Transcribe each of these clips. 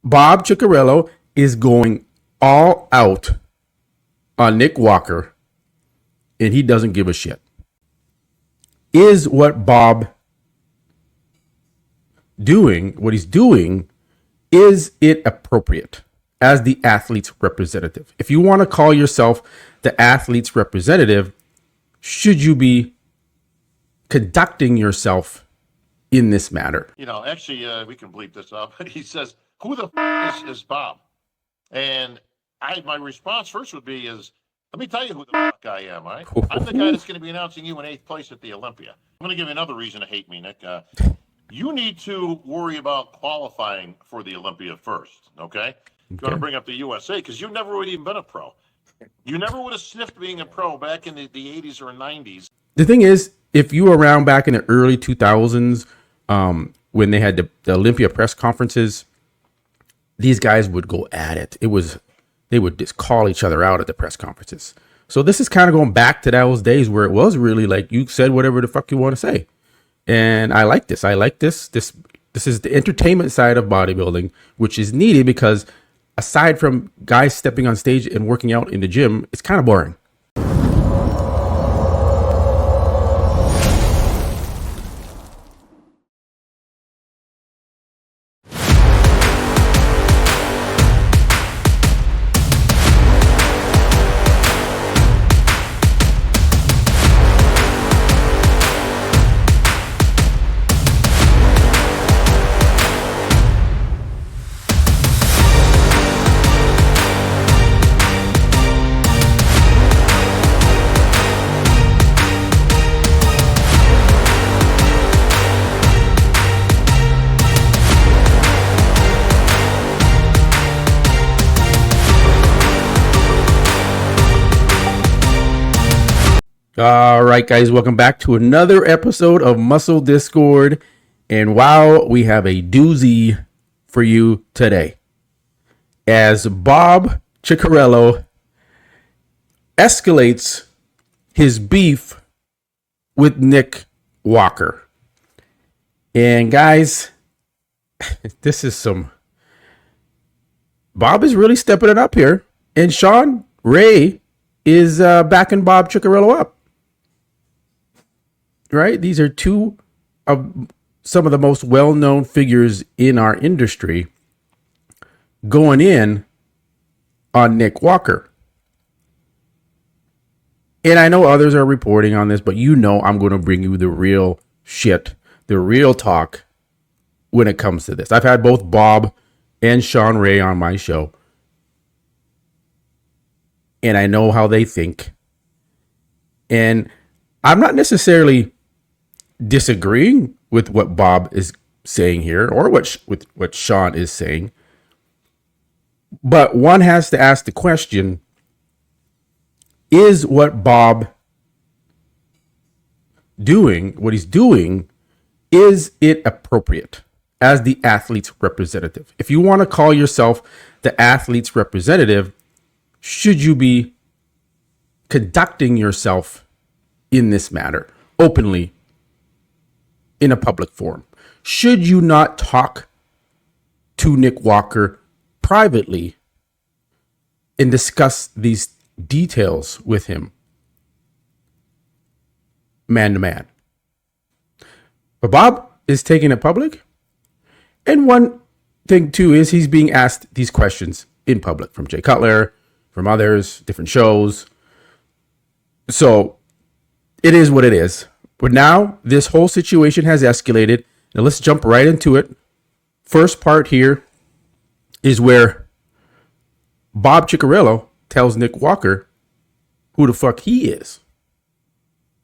Bob Cicherillo is going all out on Nick Walker, and he doesn't give a shit. Is what Bob doing, what he's doing, is it appropriate as the athlete's representative? If you want to call yourself the athlete's representative, should you be conducting yourself in this matter? Actually, we can bleep this up, but he says, who the is Bob? And my response first would be let me tell you who the fuck I am, all right? I'm the guy that's going to be announcing you in 8th place at the Olympia. I'm going to give you another reason to hate me, Nick. You need to worry about qualifying for the Olympia first, okay? You're going to bring up the USA because you've never really even been a pro. You never would have sniffed being a pro back in the 80s or 90s. The thing is, if you were around back in the early 2000s, when they had the Olympia press conferences, these guys would go at it. They would just call each other out at the press conferences. So this is kind of going back to those days where it was really like you said whatever the fuck you want to say. And I like this. I like this. This is the entertainment side of bodybuilding, which is needed because aside from guys stepping on stage and working out in the gym, it's kind of boring. All right, guys, welcome back to another episode of Muscle Discord. And wow, we have a doozy for you today. As Bob Cicherillo escalates his beef with Nick Walker. And guys, this is Bob is really stepping it up here. And Sean Ray is backing Bob Cicherillo up. Right? These are two of some of the most well-known figures in our industry going in on Nick Walker. And I know others are reporting on this, but I'm going to bring you the real shit, the real talk when it comes to this. I've had both Bob and Sean Ray on my show, and I know how they think. And I'm not necessarily disagreeing with what Bob is saying here or what Sean is saying, but one has to ask the question, is what Bob doing, what he's doing, is it appropriate as the athlete's representative? If you want to call yourself the athlete's representative, should you be conducting yourself in this matter openly in a public forum? Should you not talk to Nick Walker privately and discuss these details with him man to man? But Bob is taking it public. And one thing too is he's being asked these questions in public from Jay Cutler, from others, different shows. So it is what it is. But now this whole situation has escalated. Now let's jump right into it. First part here is where Bob Cicherillo tells Nick Walker who the fuck he is.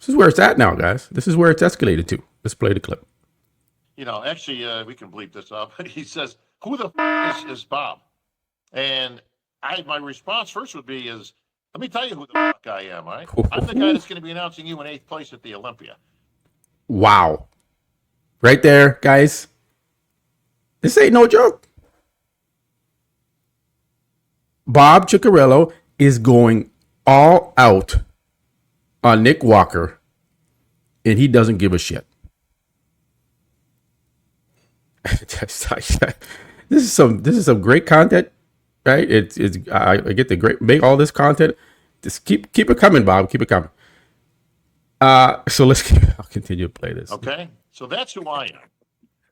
This is where it's at now, guys. This is where it's escalated to. Let's play the clip. Actually, we can bleep this up, but he says, who the f is Bob? And my response first would be let me tell you who the fuck I am, all right? I'm the guy that's going to be announcing you in 8th place at the Olympia. Wow. Right there, guys. This ain't no joke. Bob Cicherillo is going all out on Nick Walker, and he doesn't give a shit. this is some great content, right? I get the great make all this content. Just keep it coming, Bob. Keep it coming. So I'll continue to play this. Okay, so that's who I am.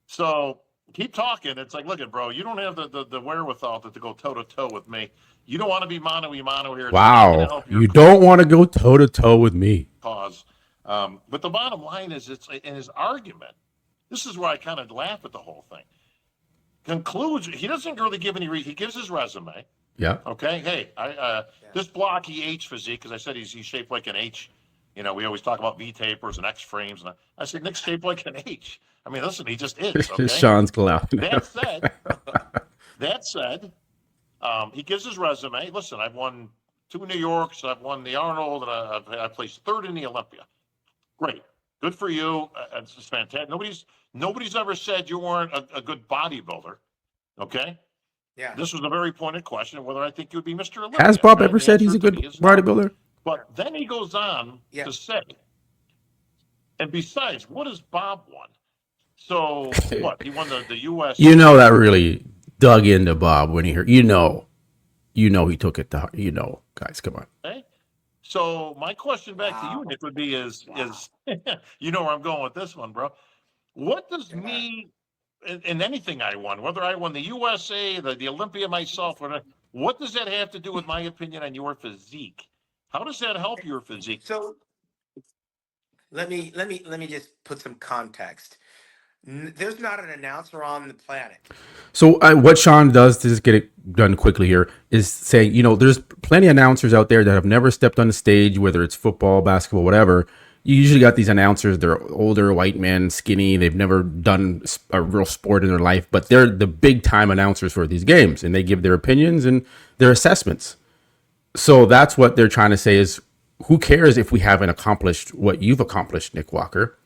So keep talking. It's like, look at bro, you don't have the wherewithal to go toe to toe with me. You don't want to be mano a mano here. It's not gonna Wow, help your you don't want to go toe to toe with me. cause. But the bottom line is, it's in his argument. This is where I kind of laugh at the whole thing. Concludes, he doesn't really give any reason. He gives his resume. Yeah. Okay. Hey, this blocky H physique, because I said he's shaped like an H. You know, we always talk about V tapers and X frames, and I said Nick's shaped like an H. I mean, listen, he just is. Okay? Sean's clown. That said, he gives his resume. Listen, I've won 2 New Yorks, I've won the Arnold, and I placed 3rd in the Olympia. Great, good for you. It's just fantastic. Nobody's ever said you weren't a good bodybuilder. Okay. Yeah. This was a very pointed question of whether I think you would be Mr. Olympia. Has Bob right? ever The said he's answer a good to me is no. bodybuilder? But then he goes on to say, and besides, what does Bob want? So what? He won the U.S. You know that really dug into Bob when he heard. You know he took it to heart. Guys, come on. Okay? So my question back to you, Nick, would be is you know where I'm going with this one, bro. What does me in anything I won, whether I won the USA, the Olympia myself, what does that have to do with my opinion on your physique? How does that help your physique? So let me just put some context. There's not an announcer on the planet. So what Sean does to just get it done quickly here is saying, there's plenty of announcers out there that have never stepped on the stage, whether it's football, basketball, whatever. You usually got these announcers, they're older, white men, skinny. They've never done a real sport in their life, but they're the big time announcers for these games, and they give their opinions and their assessments. So that's what they're trying to say is, who cares if we haven't accomplished what you've accomplished, Nick Walker?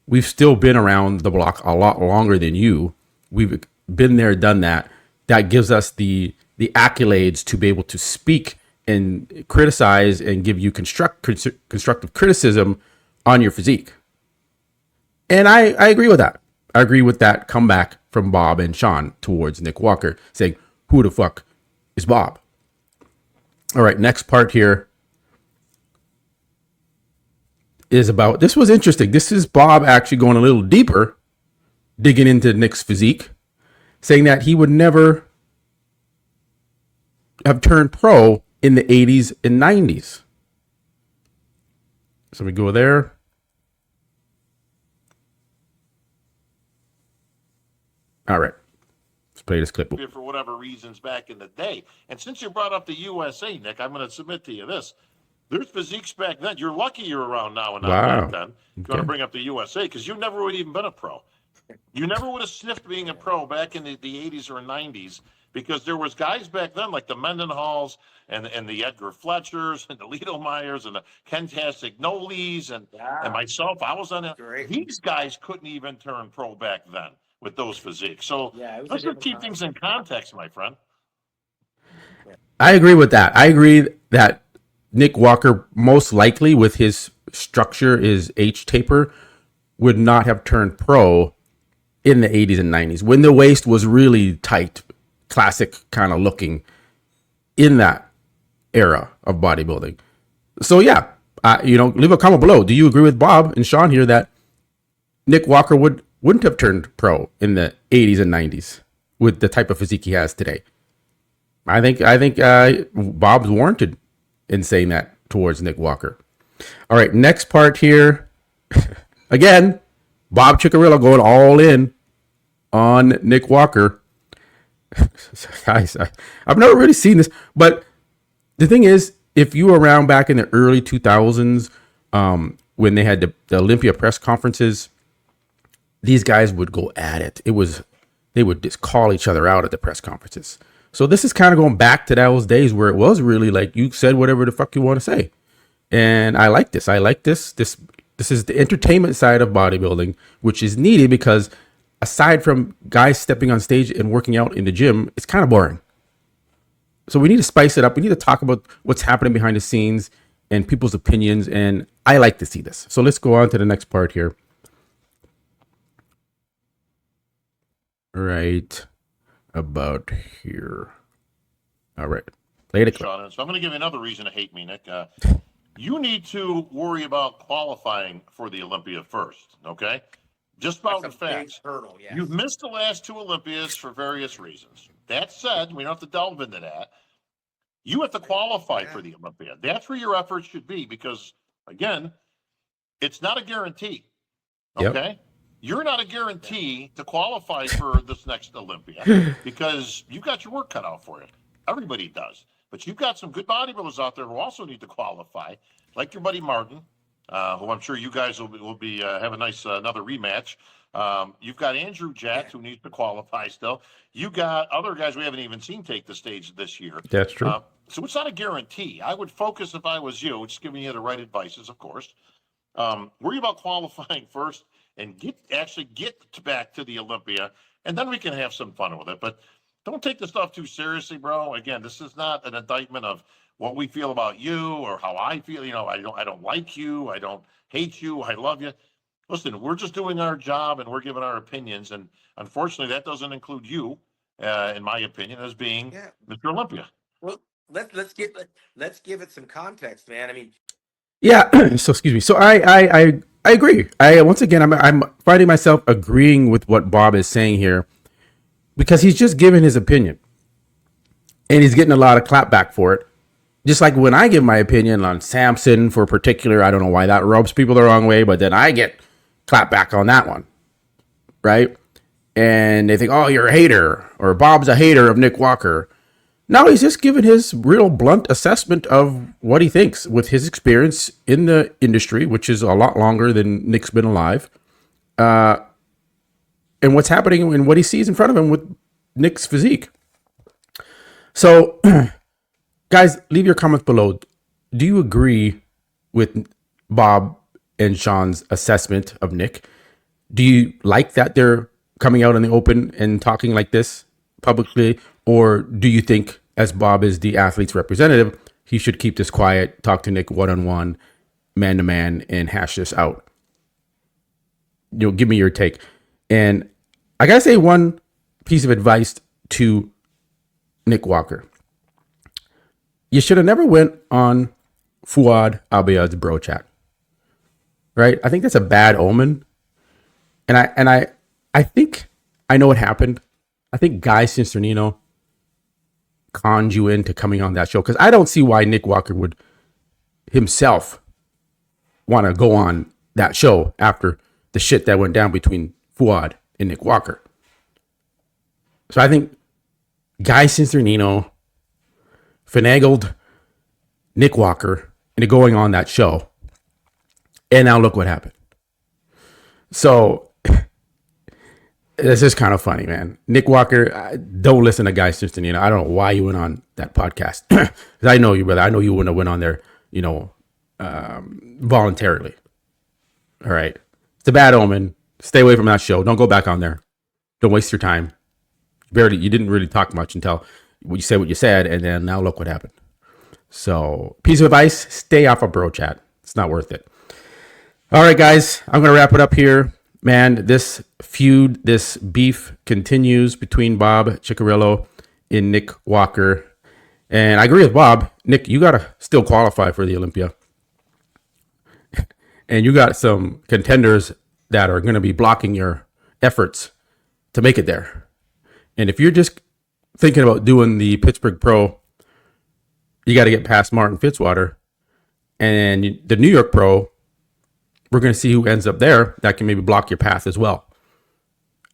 We've still been around the block a lot longer than you. We've been there, done that. That gives us the accolades to be able to speak and criticize and give you constructive criticism on your physique. And I agree with that. I agree with that comeback from Bob and Sean towards Nick Walker, saying, who the fuck is Bob? All right, next part here is about, this was interesting. This is Bob actually going a little deeper, digging into Nick's physique, saying that he would never have turned pro in the 80s and 90s. So we go there. All right. Let's play this clip. For whatever reasons back in the day. And since you brought up the USA, Nick, I'm going to submit to you this. There's physiques back then. You're lucky you're around now and not back then. You're going to bring up the USA because you never would have even been a pro. You never would have sniffed being a pro back in the 80s or 90s because there was guys back then like the Mendenhalls and the Edgar Fletchers and the Lido Myers and the Kentastic Nolis and myself. I was on it. These guys couldn't even turn pro back then with those physiques. So let's just keep things in context, my friend. I agree with that. I agree that Nick Walker, most likely with his structure, his H taper, would not have turned pro in the 80s and 90s when the waist was really tight, classic kind of looking in that era of bodybuilding. So yeah, leave a comment below. Do you agree with Bob and Sean here that Nick Walker wouldn't have turned pro in the 80s and 90s with the type of physique he has today? I think Bob's warranted in saying that towards Nick Walker. All right, next part here. Again, Bob Cicherillo going all in on Nick Walker. Guys, I've never really seen this, but the thing is, if you were around back in the early 2000s, when they had the Olympia press conferences, these guys would go at it. They would just call each other out at the press conferences. So this is kind of going back to those days where it was really like you said whatever the fuck you want to say. And I like this. I like this. This is the entertainment side of bodybuilding, which is needed because aside from guys stepping on stage and working out in the gym, it's kind of boring. So we need to spice it up. We need to talk about what's happening behind the scenes and people's opinions. And I like to see this. So let's go on to the next part here. All right. about here. All right. Play it. Sean, so I'm going to give you another reason to hate me, Nick. You need to worry about qualifying for the Olympia first, okay? Just about the facts. Hurdle, yes. You've missed the last 2 Olympias for various reasons. That said, we don't have to delve into that. You have to qualify for the Olympia. That's where your efforts should be because, again, it's not a guarantee, okay? Yep. You're not a guarantee to qualify for this next Olympia because you've got your work cut out for you. Everybody does. But you've got some good bodybuilders out there who also need to qualify, like your buddy Martin, who I'm sure you guys will be have a nice another rematch. You've got Andrew Jack, who needs to qualify still. You got other guys we haven't even seen take the stage this year. That's true. So it's not a guarantee. I would focus, if I was you, just giving you the right advices, of course. Worry about qualifying first and get back to the Olympia, and then we can have some fun with it. But don't take the stuff too seriously, bro. Again, this is not an indictment of what we feel about you or how I feel. You know, I don't like you. I don't hate you. I love you. Listen, we're just doing our job and we're giving our opinions. And unfortunately, that doesn't include you, in my opinion, as being Mr. Olympia. Well, let's give it some context, man. I mean, yeah. So excuse me. So I agree. Once again, I'm finding myself agreeing with what Bob is saying here because he's just giving his opinion, and he's getting a lot of clapback for it. Just like when I give my opinion on Samson for particular, I don't know why that rubs people the wrong way, but then I get clapback on that one, right? And they think, oh, you're a hater, or Bob's a hater of Nick Walker. No, he's just giving his real blunt assessment of what he thinks with his experience in the industry, which is a lot longer than Nick's been alive, and what's happening and what he sees in front of him with Nick's physique. So, guys, leave your comments below. Do you agree with Bob and Sean's assessment of Nick? Do you like that they're coming out in the open and talking like this publicly? Or do you think, as Bob is the athlete's representative, he should keep this quiet, talk to Nick one-on-one, man-to-man, and hash this out? You know, give me your take. And I gotta say one piece of advice to Nick Walker. You should have never went on Fouad Abiad's bro chat. Right? I think that's a bad omen. And I think I know what happened. I think Guy Cicherillo conned you into coming on that show because I don't see why Nick Walker would himself want to go on that show after the shit that went down between Fouad and Nick Walker. So I think Guy Cicherillo finagled Nick Walker into going on that show. And now look what happened. So this is kind of funny, man. Nick Walker, don't listen to Guy Cicherillo. I don't know why you went on that podcast. Because I know you, brother. I know you wouldn't have went on there, voluntarily. All right. It's a bad omen. Stay away from that show. Don't go back on there. Don't waste your time. You didn't really talk much until you said what you said, and then now look what happened. So, piece of advice, stay off of bro chat. It's not worth it. All right, guys, I'm going to wrap it up here. Man, this feud, this beef continues between Bob Cicherillo and Nick Walker. And I agree with Bob. Nick, you got to still qualify for the Olympia. And you got some contenders that are going to be blocking your efforts to make it there. And if you're just thinking about doing the Pittsburgh Pro, you got to get past Martin Fitzwater. And the New York Pro, we're going to see who ends up there that can maybe block your path as well.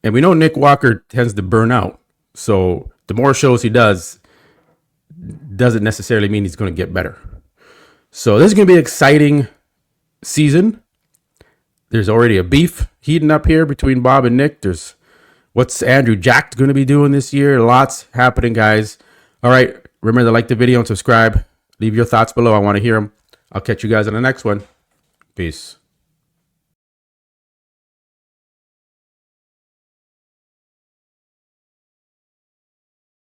And we know Nick Walker tends to burn out. So the more shows he does, doesn't necessarily mean he's going to get better. So this is going to be an exciting season. There's already a beef heating up here between Bob and Nick. There's what's Andrew Jack going to be doing this year. Lots happening, guys. All right. Remember to like the video and subscribe. Leave your thoughts below. I want to hear them. I'll catch you guys on the next one. Peace.